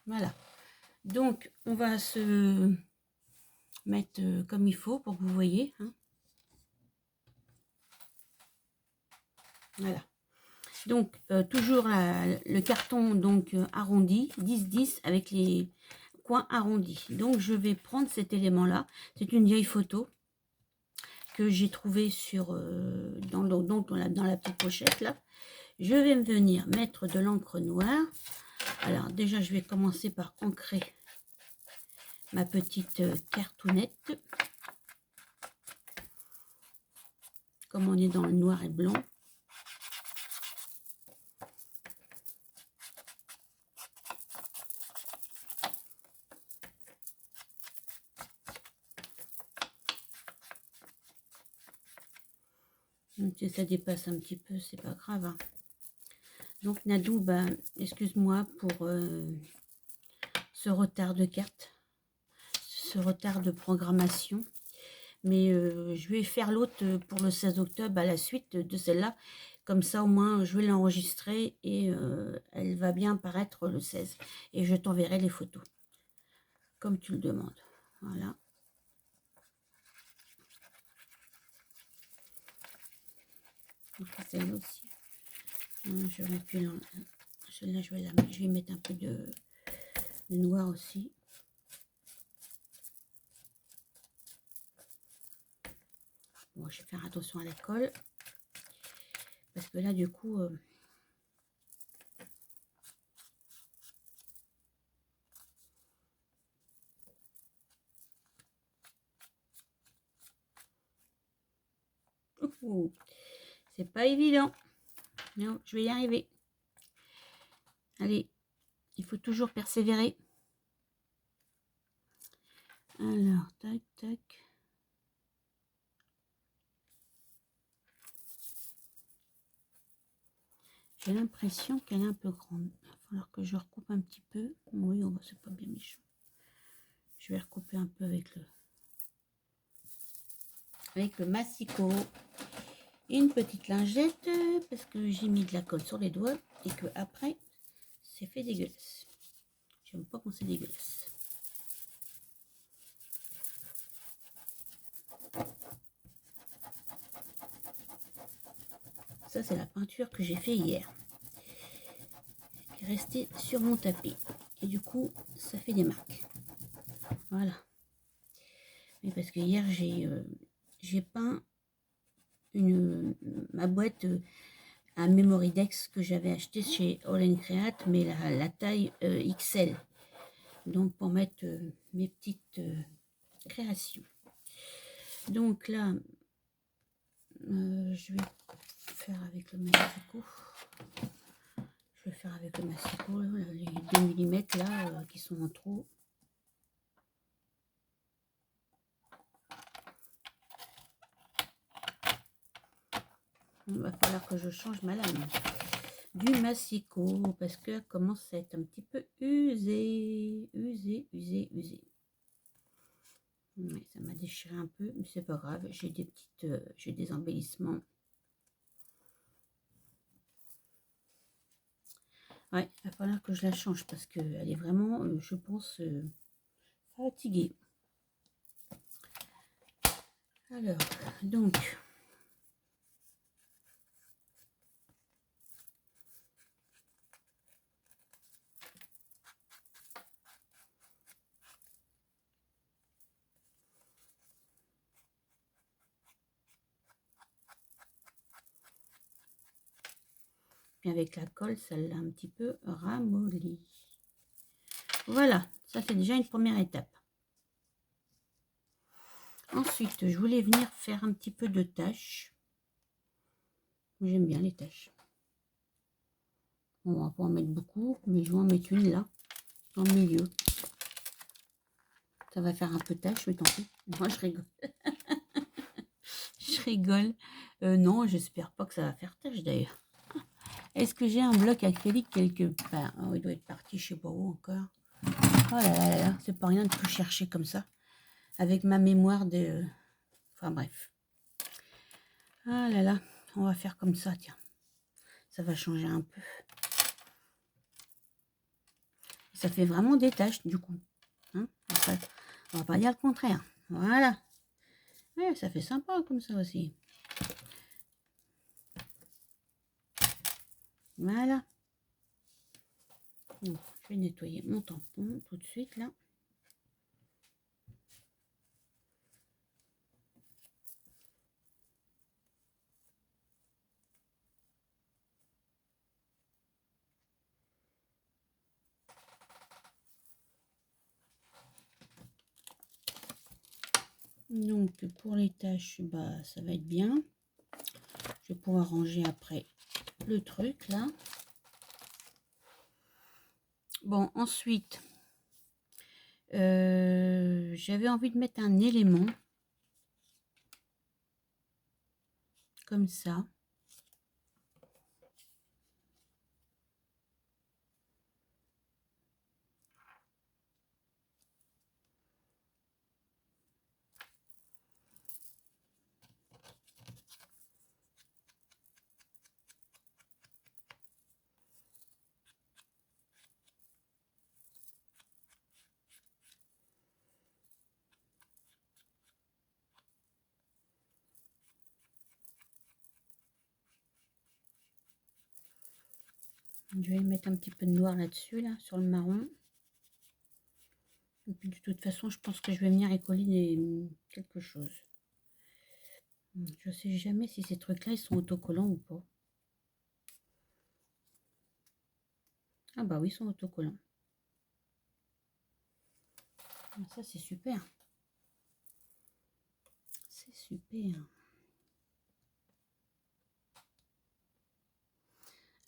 Voilà. Donc, on va se mettre comme il faut pour que vous voyez. Hein. Voilà. Donc, toujours le carton donc arrondi, 10-10 avec les coins arrondis. Donc, je vais prendre cet élément-là. C'est une vieille photo que j'ai trouvée sur dans la petite pochette là. Je vais venir mettre de l'encre noire. Alors, déjà, je vais commencer par ancrer ma petite cartonnette. Comme on est dans le noir et blanc. Si ça dépasse un petit peu, c'est pas grave. Hein. Donc Nadou, bah, excuse-moi pour ce retard de carte, ce retard de programmation. Mais je vais faire l'autre pour le 16 octobre à la suite de celle-là. Comme ça, au moins, je vais l'enregistrer et elle va bien apparaître le 16. Et je t'enverrai les photos, comme tu le demandes. Voilà. Celle-là aussi. Je recule. Celle-là, je vais mettre un peu de noir aussi. Bon, je vais faire attention à la colle. Parce que là, du coup... c'est pas évident. Non, je vais y arriver. Allez, il faut toujours persévérer. Alors, tac, tac. J'ai l'impression qu'elle est un peu grande. Il va falloir que je recoupe un petit peu. Oui, oh, c'est pas bien méchant. Je vais recouper un peu avec le massicot. Une petite lingette parce que j'ai mis de la colle sur les doigts et que après c'est fait dégueulasse. J'aime pas quand c'est dégueulasse. Ça, c'est la peinture que j'ai fait hier. Qui est restée sur mon tapis. Et du coup, ça fait des marques. Voilà. Mais parce que hier, j'ai peint ma boîte à Memorydex que j'avais acheté chez All Create, mais la taille XL. Donc, pour mettre mes petites créations. Donc là, je vais faire avec le massicot. Je vais faire avec le massicot, les 2 mm là, qui sont en trop. Il va falloir que je change ma lame du massicot parce qu'elle commence à être un petit peu usée. Ouais, ça m'a déchiré un peu, mais c'est pas grave. J'ai des embellissements. Ouais, il va falloir que je la change parce qu'elle est vraiment, je pense, fatiguée. Alors, donc, puis avec la colle, ça l'a un petit peu ramolli. Voilà, ça c'est déjà une première étape. Ensuite, je voulais venir faire un petit peu de tâches. J'aime bien les tâches. On va pas en mettre beaucoup, mais je vais en mettre une là, en milieu. Ça va faire un peu tâche, mais tant pis. Moi, je rigole. Je rigole. Non, j'espère pas que ça va faire tâche d'ailleurs. Est-ce que j'ai un bloc acrylique quelque part? Oh, il doit être parti, je sais pas où encore. Oh là là là, c'est pas rien de tout chercher comme ça. Avec ma mémoire de... Enfin bref. Ah là là, on va faire comme ça, tiens. Ça va changer un peu. Ça fait vraiment des taches du coup. Hein, on va pas dire le contraire. Voilà. Ouais, ça fait sympa comme ça aussi. Voilà. Donc, je vais nettoyer mon tampon tout de suite là. Donc pour les tâches, bah ça va être bien. Je vais pouvoir ranger après le truc là. Bon, ensuite, j'avais envie de mettre un élément comme ça. Je vais mettre un petit peu de noir là-dessus, là, sur le marron. Et puis de toute façon, je pense que je vais venir écoller quelque chose. Je sais jamais si ces trucs-là, ils sont autocollants ou pas. Ah bah oui, ils sont autocollants. Ça, c'est super. C'est super.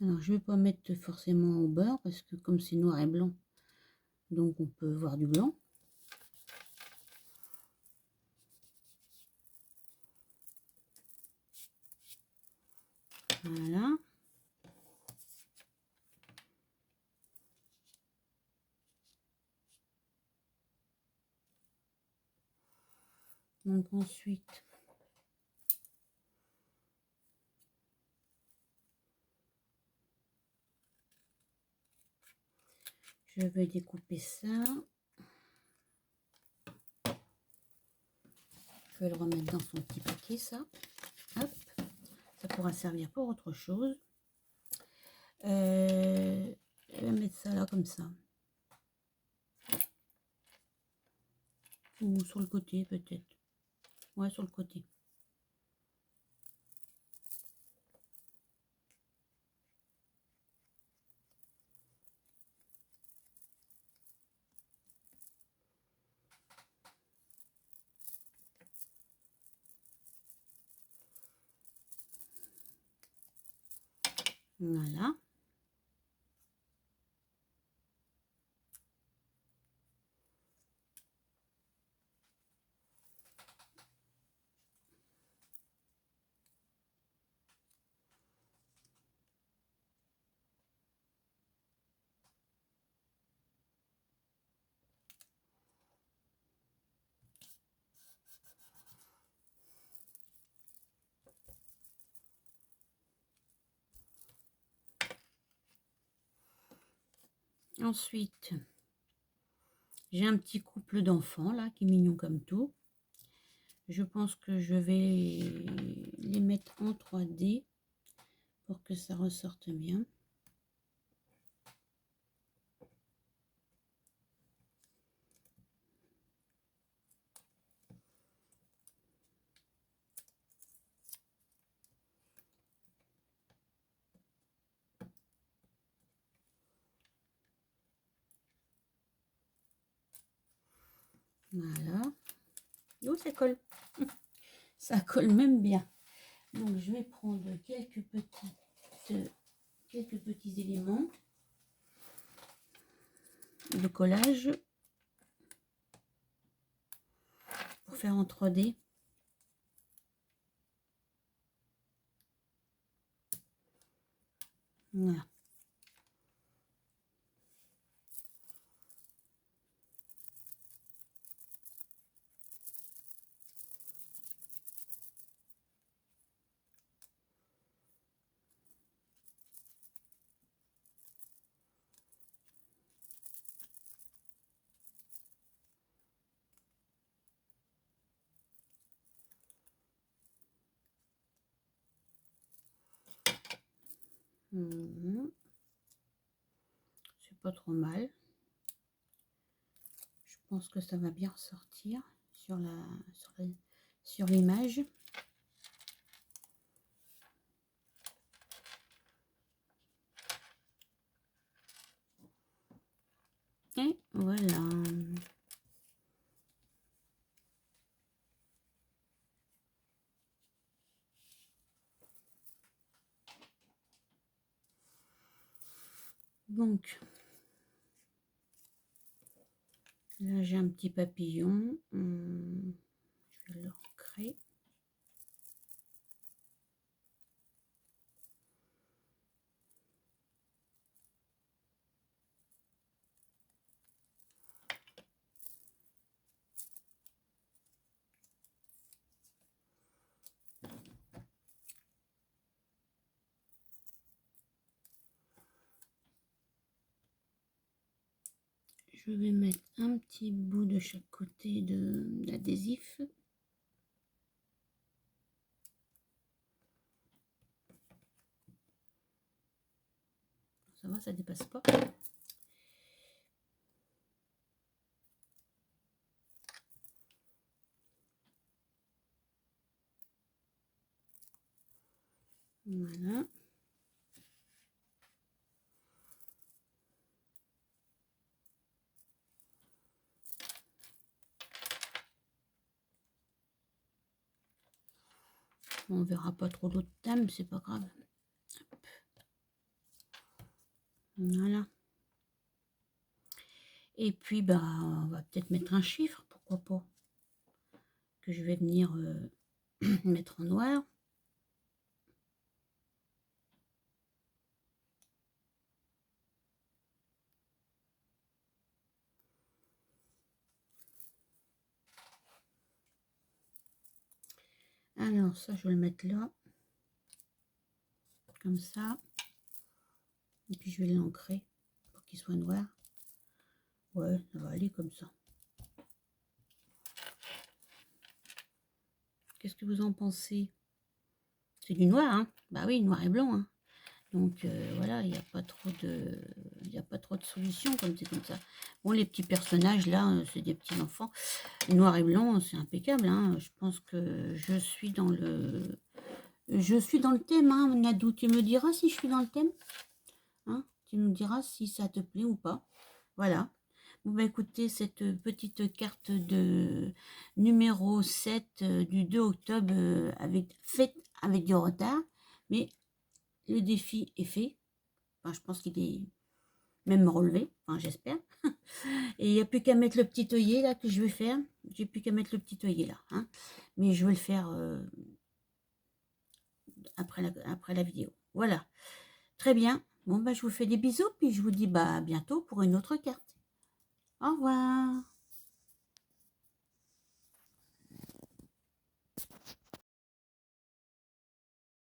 Alors, je vais pas mettre forcément au beurre parce que comme c'est noir et blanc, donc on peut voir du blanc. Voilà. Donc ensuite, je vais découper ça. Je vais le remettre dans son petit paquet, ça. Hop. Ça pourra servir pour autre chose. Je vais mettre ça là comme ça. Ou sur le côté peut-être. Ouais, sur le côté. Voilà. Ensuite, j'ai un petit couple d'enfants là qui est mignon comme tout. Je pense que je vais les mettre en 3D pour que ça ressorte bien. Voilà. Oh, ça colle. Ça colle même bien. Donc, je vais prendre quelques petits éléments de collage pour faire en 3D. Voilà. C'est pas trop mal. Je pense que ça va bien ressortir sur l'image. Et voilà. Donc, là j'ai un petit papillon. Je vais le recréer. Je vais mettre un petit bout de chaque côté de l'adhésif. Ça va, ça dépasse pas. Voilà. On verra pas trop d'autres thèmes, c'est pas grave. Hop. Voilà. Et puis, bah, on va peut-être mettre un chiffre, pourquoi pas. Que je vais venir mettre en noir. Alors, ça, je vais le mettre là. Comme ça. Et puis, je vais l'ancrer pour qu'il soit noir. Ouais, ça va aller comme ça. Qu'est-ce que vous en pensez? C'est du noir, hein? Bah oui, noir et blanc, hein. Donc voilà, il n'y a pas trop de solutions comme c'est comme ça. Bon, les petits personnages là, c'est des petits enfants. Noir et blanc, c'est impeccable, hein. Je pense que je suis dans le thème, hein, Nadou. Tu me diras si je suis dans le thème, hein? Tu me diras si ça te plaît ou pas. Voilà. Bon, bah écoutez, cette petite carte de numéro 7 du 2 octobre faite avec du retard, mais le défi est fait. Enfin, je pense qu'il est même relevé, enfin j'espère. Et il n'y a plus qu'à mettre le petit œillet là que je vais faire. J'ai plus qu'à mettre le petit œillet là, hein. Mais je vais le faire après la vidéo. Voilà. Très bien. Bon, bah, je vous fais des bisous, puis je vous dis bah, à bientôt pour une autre carte. Au revoir.